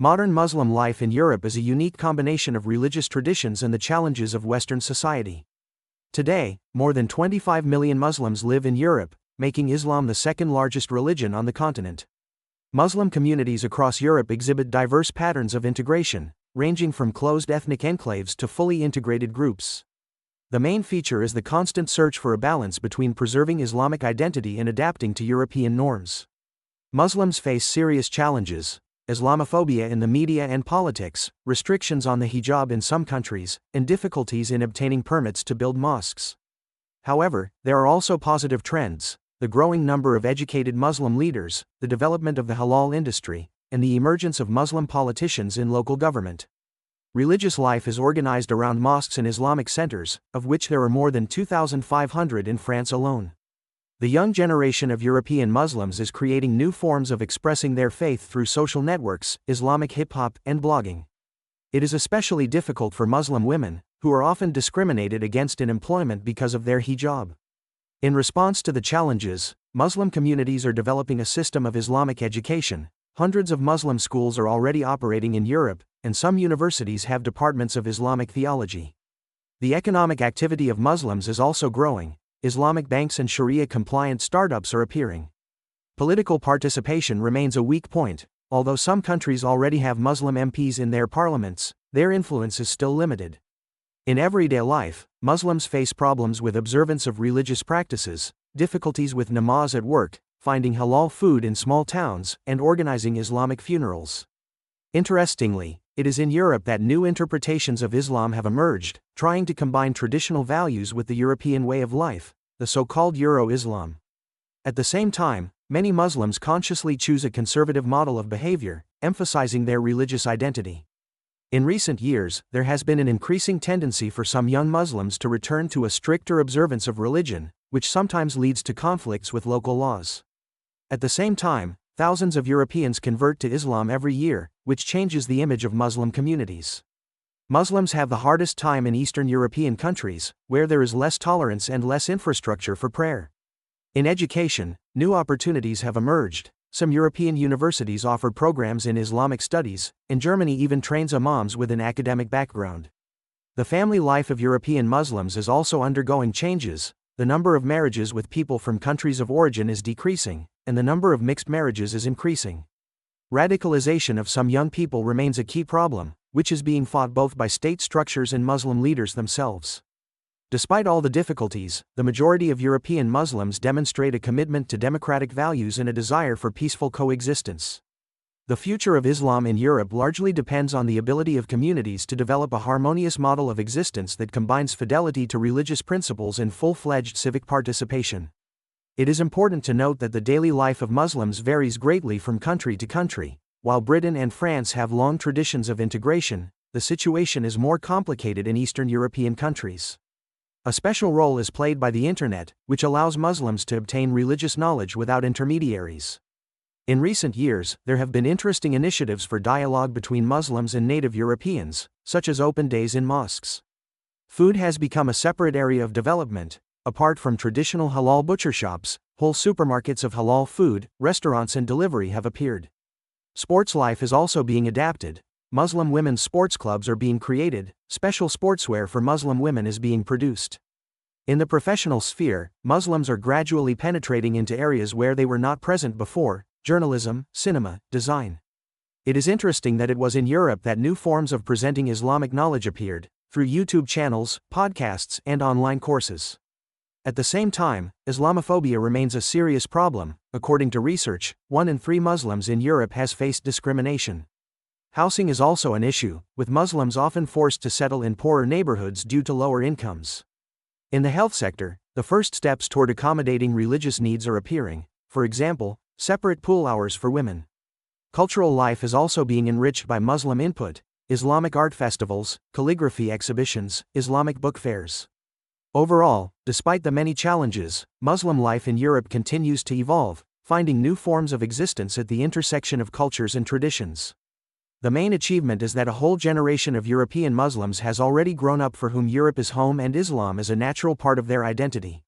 Modern Muslim life in Europe is a unique combination of religious traditions and the challenges of Western society. Today, more than 25 million Muslims live in Europe, making Islam the second largest religion on the continent. Muslim communities across Europe exhibit diverse patterns of integration, ranging from closed ethnic enclaves to fully integrated groups. The main feature is the constant search for a balance between preserving Islamic identity and adapting to European norms. Muslims face serious challenges: Islamophobia in the media and politics, restrictions on the hijab in some countries, and difficulties in obtaining permits to build mosques. However, there are also positive trends: the growing number of educated Muslim leaders, the development of the halal industry, and the emergence of Muslim politicians in local government. Religious life is organized around mosques and Islamic centers, of which there are more than 2,500 in France alone. The young generation of European Muslims is creating new forms of expressing their faith through social networks, Islamic hip-hop, and blogging. It is especially difficult for Muslim women, who are often discriminated against in employment because of their hijab. In response to the challenges, Muslim communities are developing a system of Islamic education. Hundreds of Muslim schools are already operating in Europe, and some universities have departments of Islamic theology. The economic activity of Muslims is also growing. Islamic banks and Sharia-compliant startups are appearing. Political participation remains a weak point. Although some countries already have Muslim MPs in their parliaments, their influence is still limited. In everyday life, Muslims face problems with observance of religious practices, difficulties with namaz at work, finding halal food in small towns, and organizing Islamic funerals. Interestingly, it is in Europe that new interpretations of Islam have emerged, trying to combine traditional values with the European way of life, the so-called Euro-Islam. At the same time, many Muslims consciously choose a conservative model of behavior, emphasizing their religious identity. In recent years, there has been an increasing tendency for some young Muslims to return to a stricter observance of religion, which sometimes leads to conflicts with local laws. At the same time, thousands of Europeans convert to Islam every year, which changes the image of Muslim communities. Muslims have the hardest time in Eastern European countries, where there is less tolerance and less infrastructure for prayer. In education, new opportunities have emerged. Some European universities offer programs in Islamic studies, and Germany even trains imams with an academic background. The family life of European Muslims is also undergoing changes. The number of marriages with people from countries of origin is decreasing, and the number of mixed marriages is increasing. Radicalization of some young people remains a key problem, which is being fought both by state structures and Muslim leaders themselves. Despite all the difficulties, the majority of European Muslims demonstrate a commitment to democratic values and a desire for peaceful coexistence. The future of Islam in Europe largely depends on the ability of communities to develop a harmonious model of existence that combines fidelity to religious principles and full-fledged civic participation. It is important to note that the daily life of Muslims varies greatly from country to country. While Britain and France have long traditions of integration, the situation is more complicated in Eastern European countries. A special role is played by the Internet, which allows Muslims to obtain religious knowledge without intermediaries. In recent years, there have been interesting initiatives for dialogue between Muslims and native Europeans, such as open days in mosques. Food has become a separate area of development. Apart from traditional halal butcher shops, whole supermarkets of halal food, restaurants and delivery have appeared. Sports life is also being adapted. Muslim women's sports clubs are being created, special sportswear for Muslim women is being produced. In the professional sphere, Muslims are gradually penetrating into areas where they were not present before: journalism, cinema, design. It is interesting that it was in Europe that new forms of presenting Islamic knowledge appeared, through YouTube channels, podcasts, and online courses. At the same time, Islamophobia remains a serious problem. According to research, 1 in 3 Muslims in Europe has faced discrimination. Housing is also an issue, with Muslims often forced to settle in poorer neighborhoods due to lower incomes. In the health sector, the first steps toward accommodating religious needs are appearing. For example, separate pool hours for women. Cultural life is also being enriched by Muslim input: Islamic art festivals, calligraphy exhibitions, Islamic book fairs. Overall, despite the many challenges, Muslim life in Europe continues to evolve, finding new forms of existence at the intersection of cultures and traditions. The main achievement is that a whole generation of European Muslims has already grown up for whom Europe is home and Islam is a natural part of their identity.